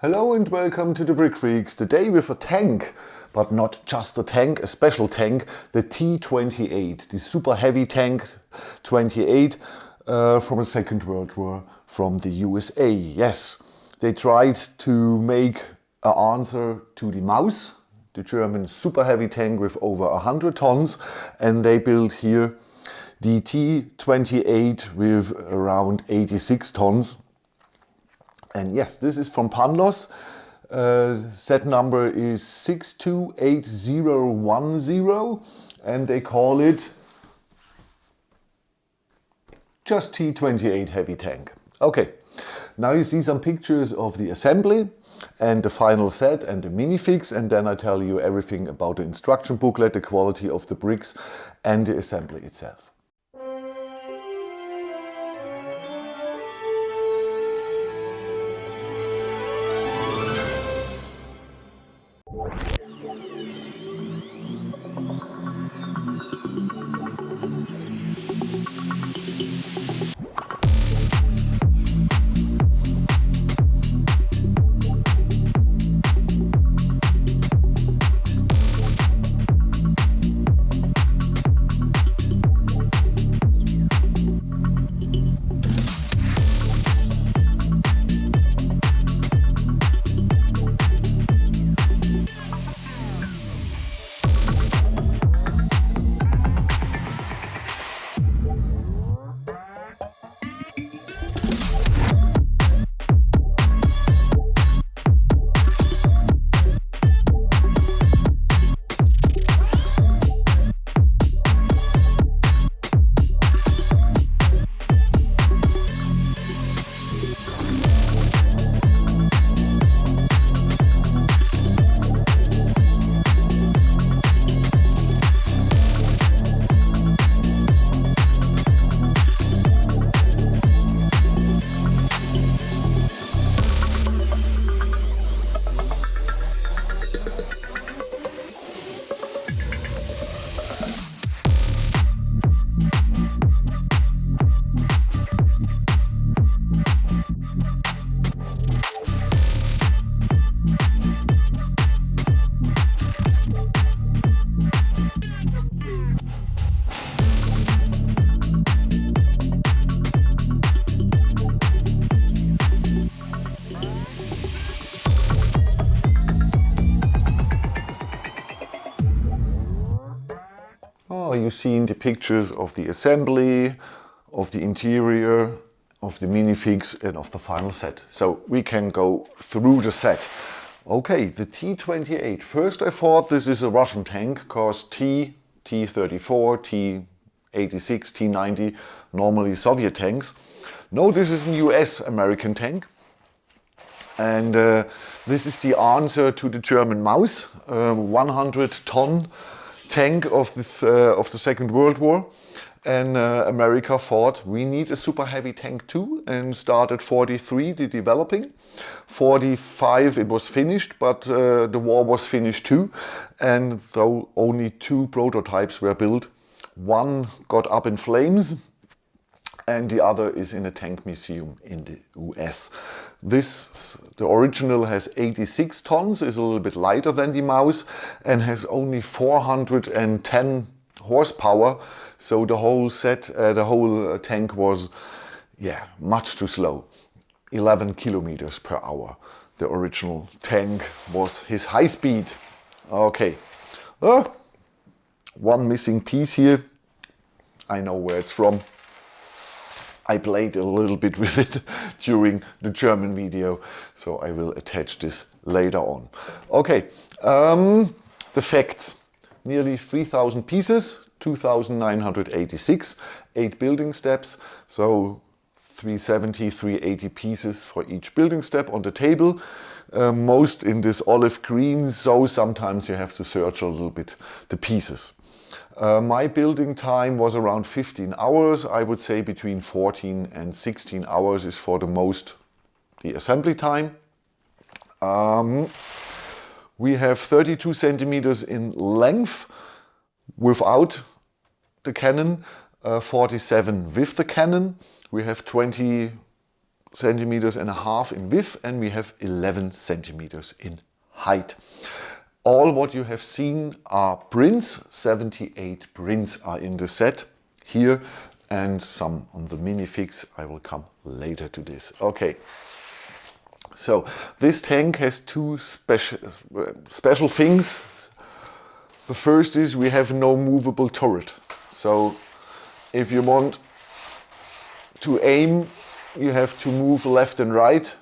Hello and welcome to the Brickfreaks. Today with a tank, but not just a tank, a special tank, the T28, the super heavy tank 28 from the Second World War from the USA. Yes, they tried to make an answer to the Maus, the German super heavy tank with over 100 tons, and they built here the T28 with around 86 tons. And yes, this is from Panlos. Set number is 628010 and they call it just T28 heavy tank. Okay, now you see some pictures of the assembly and the final set and the minifix, and then I tell you everything about the instruction booklet, the quality of the bricks and the assembly itself. You've seen the pictures of the assembly, of the interior, of the minifix and of the final set. So we can go through the set. Okay, the T28. First I thought this is a Russian tank because T34, T86, T90, normally Soviet tanks. No, this is a US American tank. And this is the answer to the German Maus, 100-ton tank of the Second World War, and America thought we need a super heavy tank too, and started 43 the developing. 45 it was finished, but the war was finished too, and though only 2 prototypes were built, one got up in flames and the other is in a tank museum in the US. The original has 86 tons, is a little bit lighter than the Maus, and has only 410 horsepower. So the whole tank was, much too slow. 11 kilometers per hour. The original tank was his high speed. Okay, one missing piece here. I know where it's from. I played a little bit with it during the German video, so I will attach this later on. Okay, the facts. Nearly 3,000 pieces, 2,986, 8 building steps, so 370, 380 pieces for each building step on the table. Most in this olive green, so sometimes you have to search a little bit the pieces. My building time was around 15 hours. I would say between 14 and 16 hours is for the assembly time. We have 32 centimeters in length without the cannon, 47 with the cannon. We have 20 centimeters and a half in width, and we have 11 centimeters in height. All what you have seen are prints. 78 prints are in the set here, and some on the minifix. I will come later to this. Okay. So this tank has two special things. The first is we have no movable turret. So if you want to aim, you have to move left and right.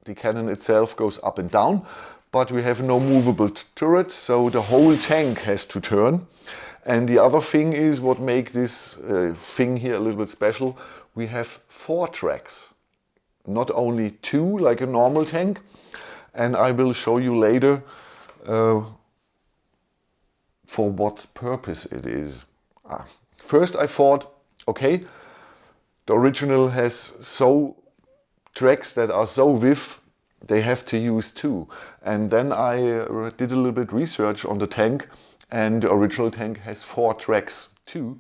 The cannon itself goes up and down, but we have no movable turret, so the whole tank has to turn. And the other thing is what makes this thing here a little bit special. We have 4 tracks, not only 2 like a normal tank. And I will show you later for what purpose it is. First I thought, okay, the original has tracks that are so width, they have to use 2. And then I did a little bit research on the tank, and the original tank has 4 tracks too.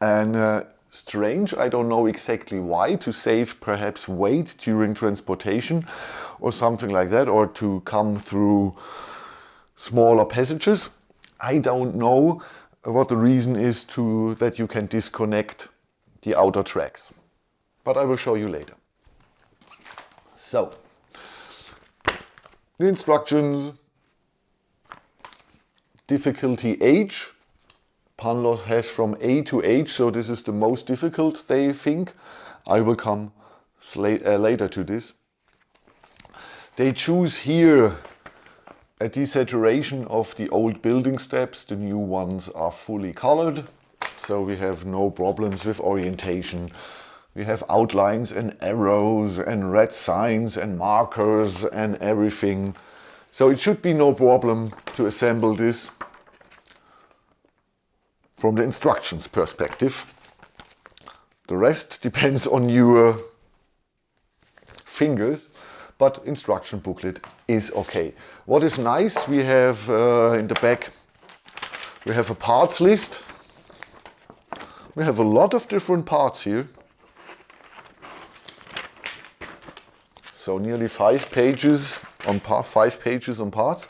And strange, I don't know exactly why, to save perhaps weight during transportation or something like that, or to come through smaller passages. I don't know what the reason is that you can disconnect the outer tracks, but I will show you later. So, the instructions, difficulty H. Panlos has from A to H, so this is the most difficult, they think. I will come later to this. They choose here a desaturation of the old building steps. The new ones are fully colored, so we have no problems with orientation. We have outlines and arrows and red signs and markers and everything. So it should be no problem to assemble this from the instructions perspective. The rest depends on your fingers, but instruction booklet is okay. What is nice, we have in the back, we have a parts list. We have a lot of different parts here. So nearly 5 pages on parts.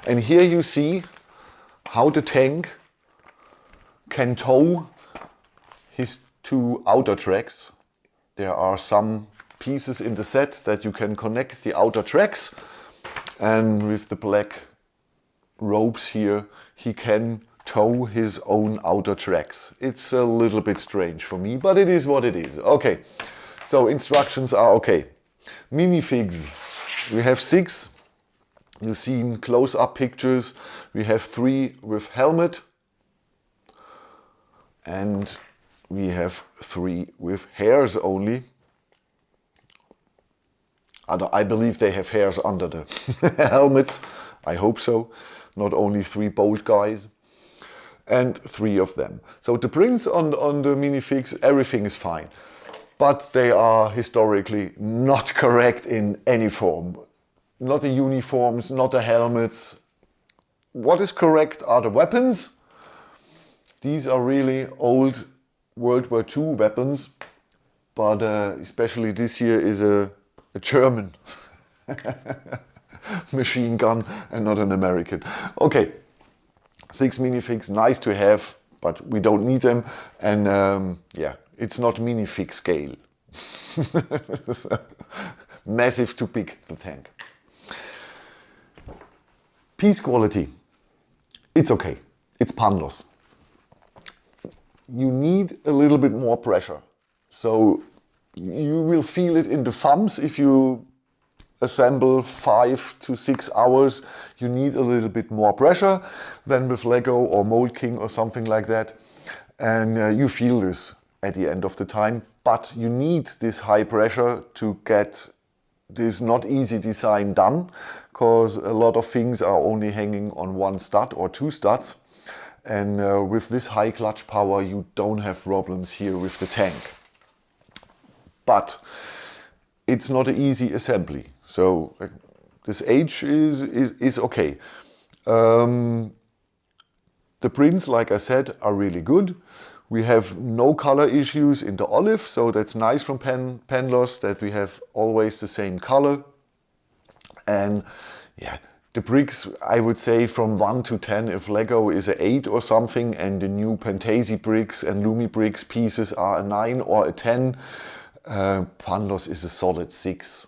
And here you see how the tank can tow his 2 outer tracks. There are some pieces in the set that you can connect the outer tracks, and with the black ropes here he can tow his own outer tracks. It's a little bit strange for me, but it is what it is. Okay, so instructions are okay. Minifigs, we have 6. You've seen close-up pictures. We have 3 with helmet, and we have 3 with hairs only. I believe they have hairs under the helmets. I hope so. Not only 3 bold guys. And 3 of them. So the prints on the minifigs, everything is fine. But they are historically not correct in any form. Not the uniforms, not the helmets. What is correct are the weapons. These are really old World War II weapons. But especially this here is a German machine gun and not an American. Okay, 6 minifigs, nice to have, but we don't need them. And yeah, it's not minifig scale. Massive too big, the tank. Piece quality, it's okay. It's Panlos. You need a little bit more pressure. So you will feel it in the thumbs if you assemble 5 to 6 hours. You need a little bit more pressure than with Lego or Mold King or something like that. And you feel this at the end of the time. But you need this high pressure to get this not easy design done, because a lot of things are only hanging on 1 stud or 2 studs. And with this high clutch power, you don't have problems here with the tank. But it's not an easy assembly. So this H is okay. The prints, like I said, are really good. We have no color issues in the olive, so that's nice from Panlos that we have always the same color. And yeah, the bricks, I would say from 1 to 10, if Lego is a 8 or something, and the new Pantasy bricks and Lumi bricks pieces are a 9 or a 10, Panlos is a solid 6.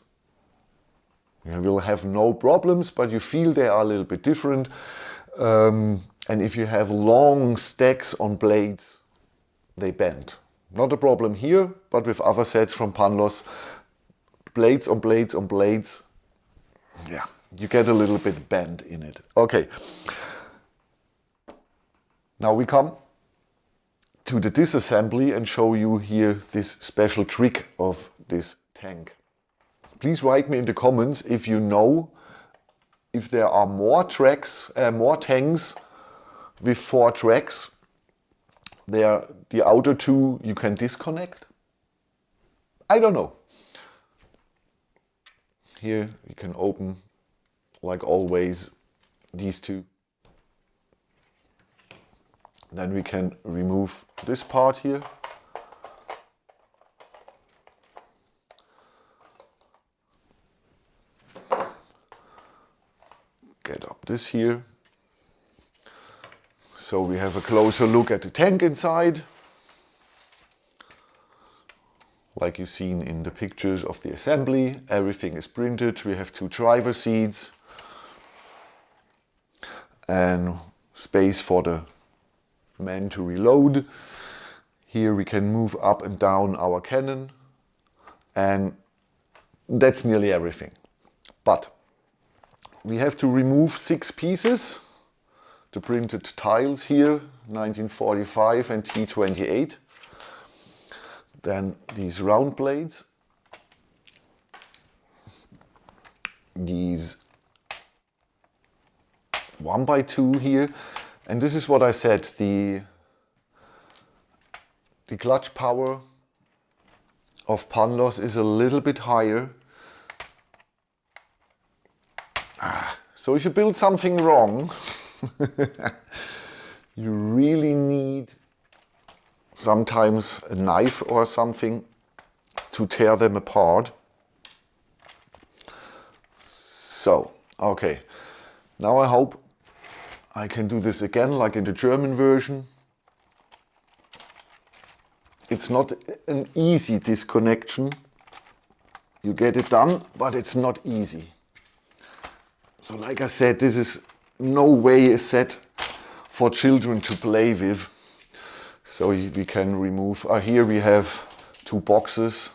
You will have no problems, but you feel they are a little bit different. And if you have long stacks on blades, they bend. Not a problem here, but with other sets from Panlos, blades on blades on blades, yeah, you get a little bit bend in it. Okay, now we come to the disassembly and show you here this special trick of this tank. Please write me in the comments if you know if there are more tracks, more tanks with 4 tracks. The outer 2 you can disconnect. I don't know. Here you can open, like always, these 2. Then we can remove this part here. Get up this here. So we have a closer look at the tank inside. Like you've seen in the pictures of the assembly, everything is printed. We have 2 driver seats and space for the man to reload. Here we can move up and down our cannon, and that's nearly everything. But we have to remove 6 pieces. The printed tiles here, 1945 and T28. Then these round blades. These 1x2 here. And this is what I said, the clutch power of Panlos is a little bit higher. So if you build something wrong, you really need sometimes a knife or something to tear them apart. So, okay, now I hope I can do this again like in the German version. It's not an easy disconnection. You get it done, but it's not easy. So like I said, this is no way a set for children to play with. So we can remove, here we have 2 boxes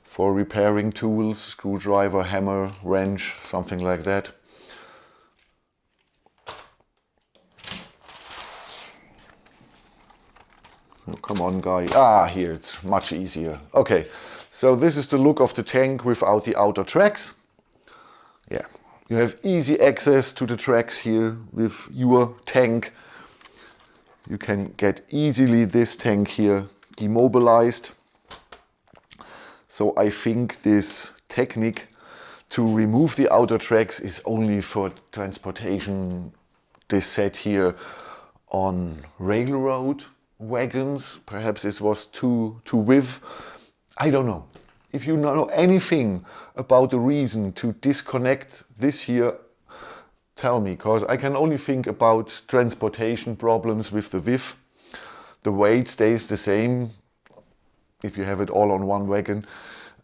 for repairing tools, screwdriver, hammer, wrench, something like that. Oh, come on, guy. Here it's much easier. Okay, so this is the look of the tank without the outer tracks. Yeah, you have easy access to the tracks here with your tank. You can get easily this tank here demobilized. So I think this technique to remove the outer tracks is only for transportation, this set here on railroad wagons. Perhaps it was too with. I don't know. If you know anything about the reason to disconnect this here, tell me, because I can only think about transportation problems with the width. The weight stays the same if you have it all on one wagon.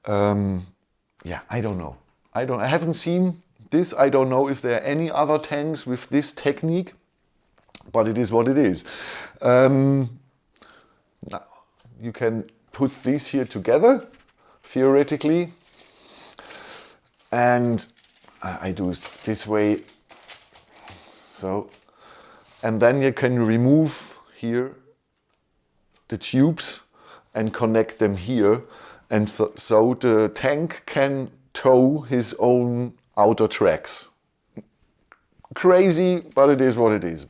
Yeah, I don't know. I haven't seen this. I don't know if there are any other tanks with this technique, but it is what it is. Now, you can put these here together, theoretically, and I do it this way. So, and then you can remove here the tubes and connect them here, and so the tank can tow his own outer tracks. Crazy, but it is what it is.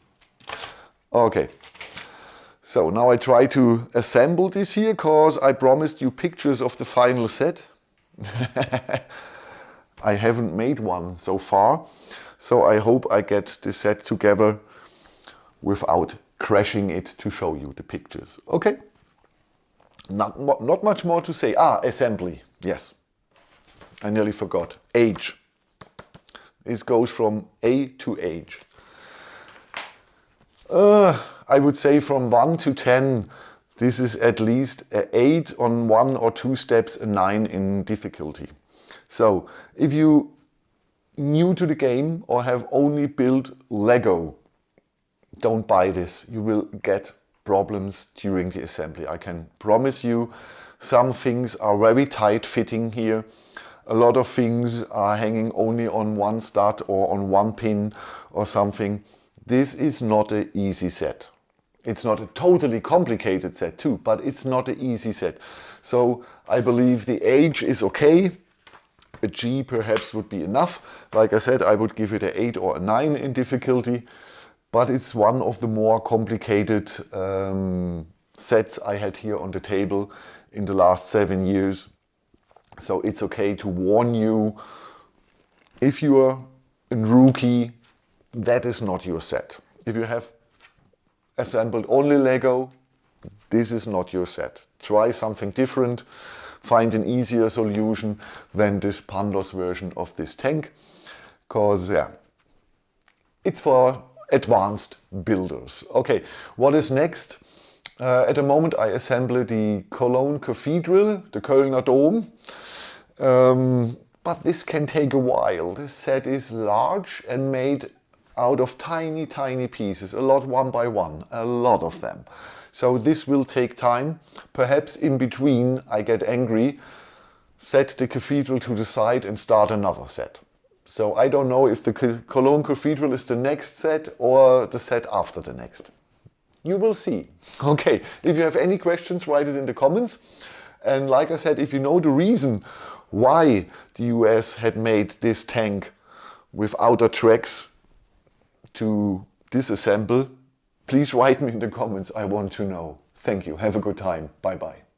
Okay, so now I try to assemble this here, because I promised you pictures of the final set. I haven't made one so far, so I hope I get this set together without crashing it to show you the pictures. Okay, not much more to say. Assembly, yes, I nearly forgot. Age. This goes from A to H. I would say from 1 to 10, this is at least an 8 on 1 or 2 steps, a 9 in difficulty. So if you new to the game or have only built Lego, don't buy this. You will get problems during the assembly. I can promise you. Some things are very tight fitting here. A lot of things are hanging only on one stud or on one pin or something. This is not an easy set. It's not a totally complicated set too, but it's not an easy set. So I believe the H is okay. A G perhaps would be enough. Like I said, I would give it an 8 or a 9 in difficulty. But it's one of the more complicated sets I had here on the table in the last 7 years. So it's okay to warn you, if you're a rookie, that is not your set. If you have assembled only Lego, this is not your set. Try something different, find an easier solution than this Panlos version of this tank, because yeah, it's for advanced builders. Okay, what is next? At the moment I assemble the Cologne Cathedral, the Kölner Dom. But this can take a while. This set is large and made out of tiny pieces, a lot one by one, a lot of them. So this will take time. Perhaps in between I get angry, set the cathedral to the side and start another set. So I don't know if the Cologne Cathedral is the next set or the set after the next. You will see. Okay, if you have any questions, write it in the comments. And like I said, if you know the reason why the US had made this tank with outer tracks to disassemble, please write me in the comments. I want to know. Thank you. Have a good time. Bye bye.